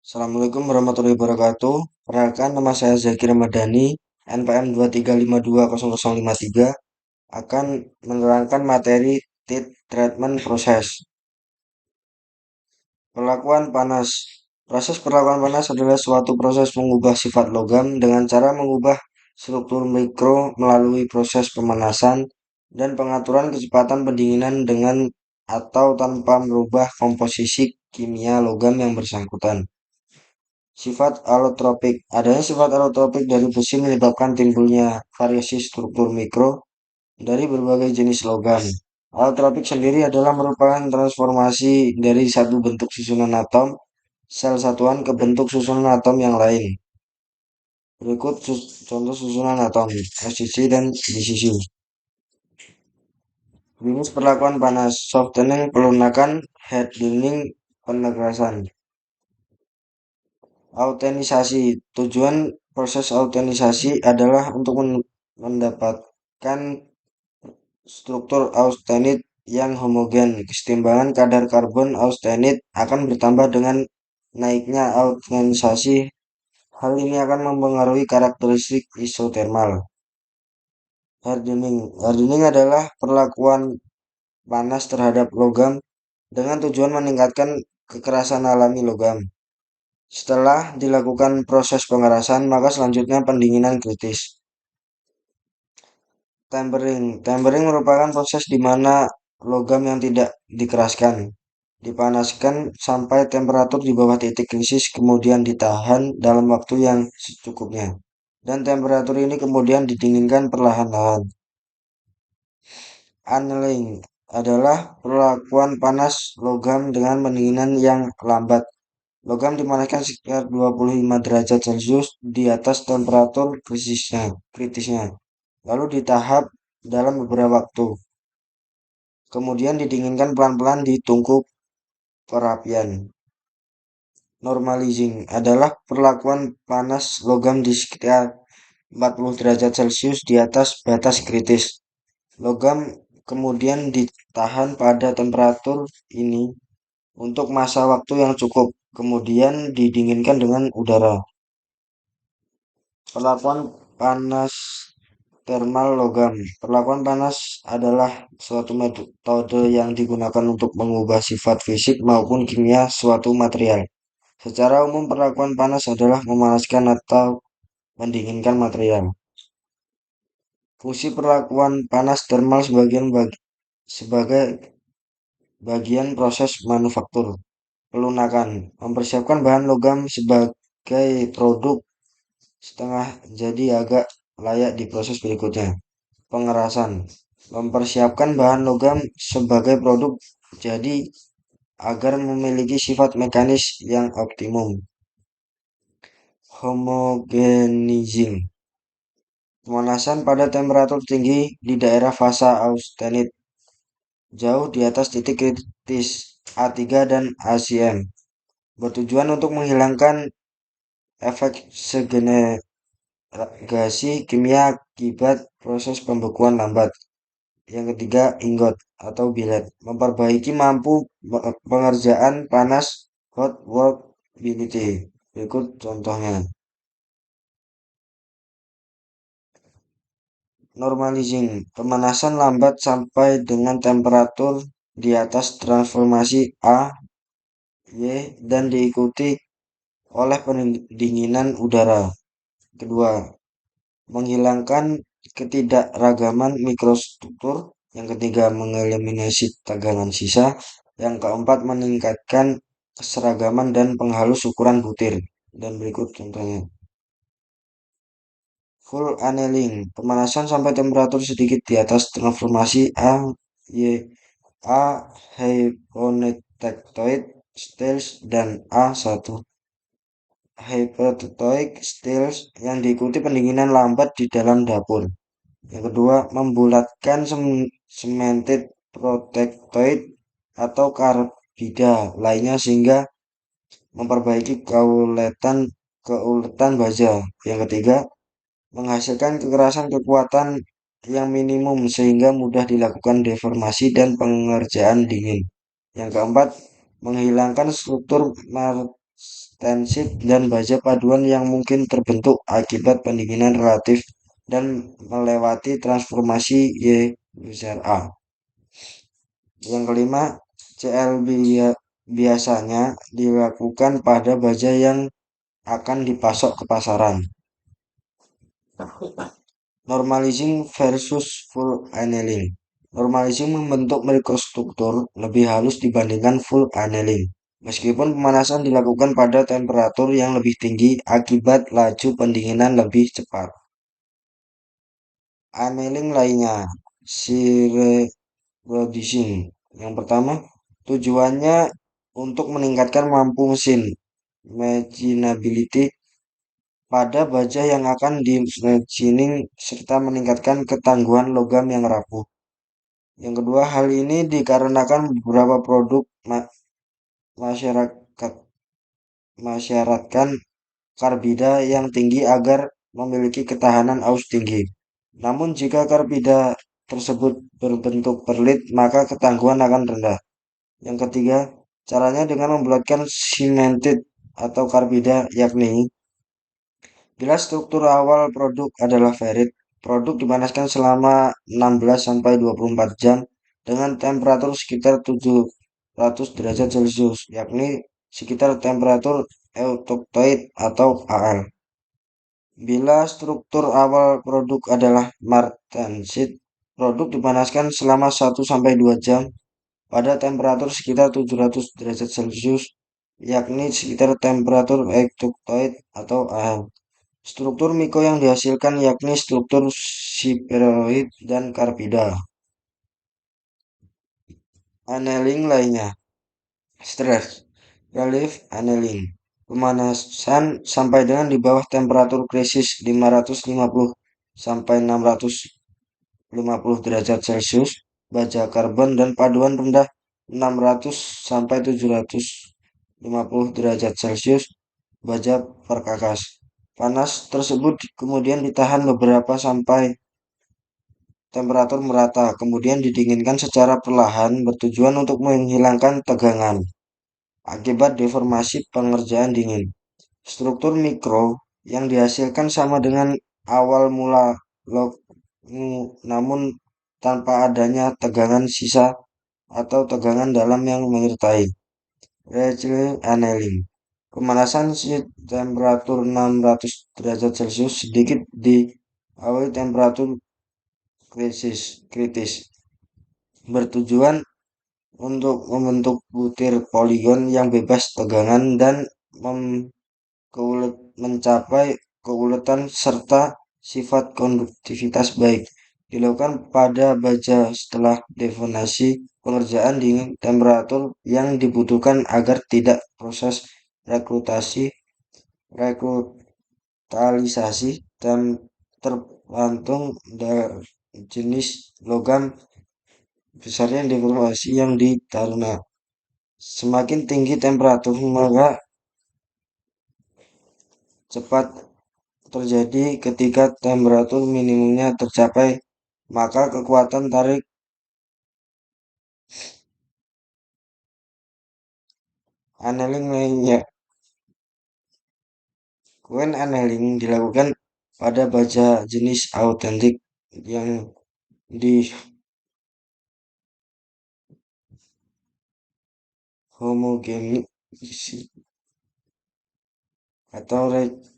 Assalamualaikum warahmatullahi wabarakatuh. Perkenalkan, nama saya Zakir Madani, NPM 235200053, akan menerangkan materi treatment proses. Perlakuan panas. Proses perlakuan panas adalah suatu proses mengubah sifat logam dengan cara mengubah struktur mikro melalui proses pemanasan dan pengaturan kecepatan pendinginan dengan atau tanpa merubah komposisi kimia logam yang bersangkutan. Sifat alotropik. Adanya sifat alotropik dari besi menyebabkan timbulnya variasi struktur mikro dari berbagai jenis logam. Alotropik sendiri adalah merupakan transformasi dari satu bentuk susunan atom sel satuan ke bentuk susunan atom yang lain. Berikut contoh susunan atom, FCC dan BCC. Jenis perlakuan panas, softening pelunakan, hardening penegasan. Autenisasi. Tujuan proses autenisasi adalah untuk mendapatkan struktur austenit yang homogen. Kesetimbangan kadar karbon austenit akan bertambah dengan naiknya autenisasi. Hal ini akan mempengaruhi karakteristik isotermal. Hardening. Hardening adalah perlakuan panas terhadap logam dengan tujuan meningkatkan kekerasan alami logam. Setelah dilakukan proses pengerasan, maka selanjutnya pendinginan kritis. Tempering. Tempering merupakan proses di mana logam yang tidak dikeraskan dipanaskan sampai temperatur di bawah titik krisis, kemudian ditahan dalam waktu yang secukupnya. Dan temperatur ini kemudian didinginkan perlahan-lahan. Annealing adalah perlakuan panas logam dengan pendinginan yang lambat. Logam dipanaskan sekitar 25 derajat Celcius di atas temperatur kritisnya, lalu ditahap dalam beberapa waktu. Kemudian didinginkan pelan-pelan di tungku perapian. Normalizing adalah perlakuan panas logam di sekitar 40 derajat Celcius di atas batas kritis. Logam kemudian ditahan pada temperatur ini untuk masa waktu yang cukup, kemudian didinginkan dengan udara. Perlakuan panas thermal logam. Perlakuan panas adalah suatu metode yang digunakan untuk mengubah sifat fisik maupun kimia suatu material. Secara umum, perlakuan panas adalah memanaskan atau mendinginkan material. Fungsi perlakuan panas thermal sebagai bagian proses manufaktur. Pelunakan. Mempersiapkan bahan logam sebagai produk setengah jadi agak layak diproses berikutnya. Pengerasan. Mempersiapkan bahan logam sebagai produk jadi agar memiliki sifat mekanis yang optimum. Homogenizing. Pemanasan pada temperatur tinggi di daerah fasa austenit jauh di atas titik kritis A3 dan ACM bertujuan untuk menghilangkan efek segregasi kimia akibat proses pembekuan lambat. Yang ketiga, ingot atau billet. Memperbaiki mampu pengerjaan panas hot workability. Berikut contohnya. Normalizing. Pemanasan lambat sampai dengan temperatur di atas transformasi A, Y, dan diikuti oleh pendinginan udara. Kedua, menghilangkan ketidakragaman mikrostruktur. Yang ketiga, mengeliminasi tegangan sisa. Yang keempat, meningkatkan keseragaman dan penghalus ukuran butir. Dan berikut contohnya. Full annealing, pemanasan sampai temperatur sedikit di atas transformasi A, Y, A, hyponectoid stills, dan A1. Hypertonic stills yang diikuti pendinginan lambat di dalam dapur. Yang kedua, membulatkan cemented protectoid atau karbida lainnya sehingga memperbaiki keuletan baja. Yang ketiga, menghasilkan kekerasan kekuatan yang minimum sehingga mudah dilakukan deformasi dan pengerjaan dingin. Yang keempat, menghilangkan struktur stensip, dan baja paduan yang mungkin terbentuk akibat pendinginan relatif dan melewati transformasi Y-A. Yang kelima, biasanya dilakukan pada baja yang akan dipasok ke pasaran. Normalizing versus full annealing. Normalizing membentuk mikrostruktur lebih halus dibandingkan full annealing. Meskipun pemanasan dilakukan pada temperatur yang lebih tinggi akibat laju pendinginan lebih cepat. Annealing lainnya, reducing. Yang pertama, tujuannya untuk meningkatkan mampu mesin, machinability, pada baja yang akan di-machining serta meningkatkan ketangguhan logam yang rapuh. Yang kedua, hal ini dikarenakan beberapa produk masyarakat masyaratkan karbida yang tinggi agar memiliki ketahanan aus tinggi. Namun jika karbida tersebut berbentuk perlit, maka ketangguhan akan rendah. Yang ketiga, caranya dengan membuatkan cemented atau karbida, yakni bila struktur awal produk adalah ferrit, produk dipanaskan selama 16-24 jam dengan temperatur sekitar 700 derajat Celcius, yakni sekitar temperatur eutectoid atau AL. Bila struktur awal produk adalah martensit, produk dipanaskan selama 1-2 jam pada temperatur sekitar 700 derajat Celcius, yakni sekitar temperatur eutectoid atau AL. Struktur miko yang dihasilkan yakni struktur siperoid dan karbida. Annealing lainnya, stress relief annealing. Pemanasan sampai dengan di bawah temperatur krisis 550 sampai 650 derajat Celcius, baja karbon dan paduan rendah 600 sampai 750 derajat Celcius, baja perkakas. Panas tersebut kemudian ditahan beberapa sampai temperatur merata, kemudian didinginkan secara perlahan bertujuan untuk menghilangkan tegangan akibat deformasi pengerjaan dingin. Struktur mikro yang dihasilkan sama dengan awal mula namun tanpa adanya tegangan sisa atau tegangan dalam yang menyertai. Rachel annealing. Pemanasan temperatur 600 derajat Celcius sedikit di awal temperatur kritis bertujuan untuk membentuk butir poligon yang bebas tegangan dan mencapai keuletan serta sifat konduktivitas baik. Dilakukan pada baja setelah deformasi pengerjaan di temperatur yang dibutuhkan agar tidak proses rekrutalisasi dan tergantung dari jenis logam besarnya deformasi yang ditaruna. Semakin tinggi temperatur, maka cepat terjadi ketika temperatur minimumnya tercapai, maka kekuatan tarik annealing lainnya. When annealing dilakukan pada baja jenis autentik yang di homogenisasi atau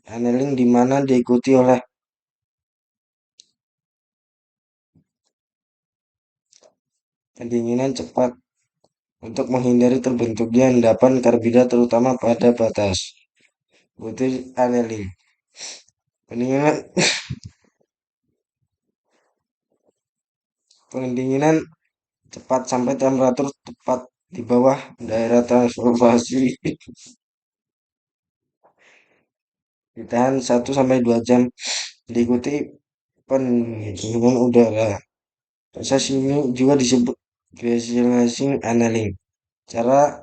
annealing di mana diikuti oleh pendinginan cepat untuk menghindari terbentuknya endapan karbida terutama pada batas butir annealing. Pendinginan cepat sampai temperatur tepat di bawah daerah transformasi ditahan 1-2 jam diikuti pendinginan udara. Proses ini juga disebut glacializing annealing. Cara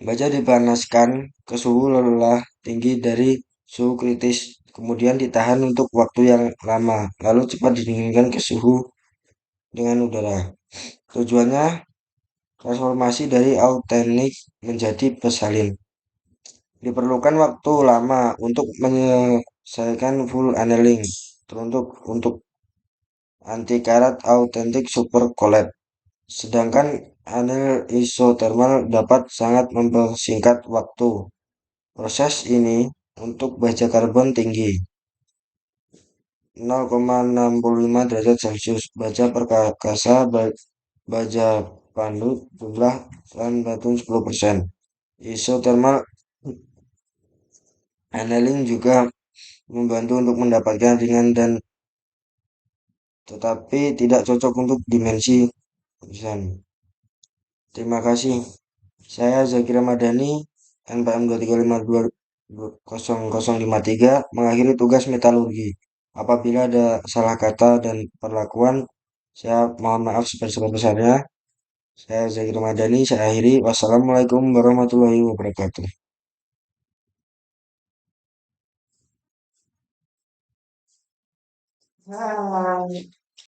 baja dipanaskan ke suhu lelah tinggi dari suhu kritis, kemudian ditahan untuk waktu yang lama, lalu cepat didinginkan ke suhu dengan udara. Tujuannya transformasi dari autentik menjadi pesalin. Diperlukan waktu lama untuk menyelesaikan full annealing teruntuk untuk anti karat autentik super collapse. Sedangkan anneal isothermal dapat sangat mempersingkat waktu. Proses ini untuk baja karbon tinggi 0,65 derajat Celcius, baja perkasa, baja pandu, jumlah bahan batu 10%. Isothermal annealing juga membantu untuk mendapatkan ringan dan tetapi tidak cocok untuk dimensi desain. Terima kasih. Saya Zaki Ramadhani, NPM 235200053, mengakhiri tugas metalurgi. Apabila ada salah kata dan perlakuan, saya mohon maaf sebesar-besarnya. Saya Zaki Ramadhani, saya akhiri. Wassalamualaikum warahmatullahi wabarakatuh.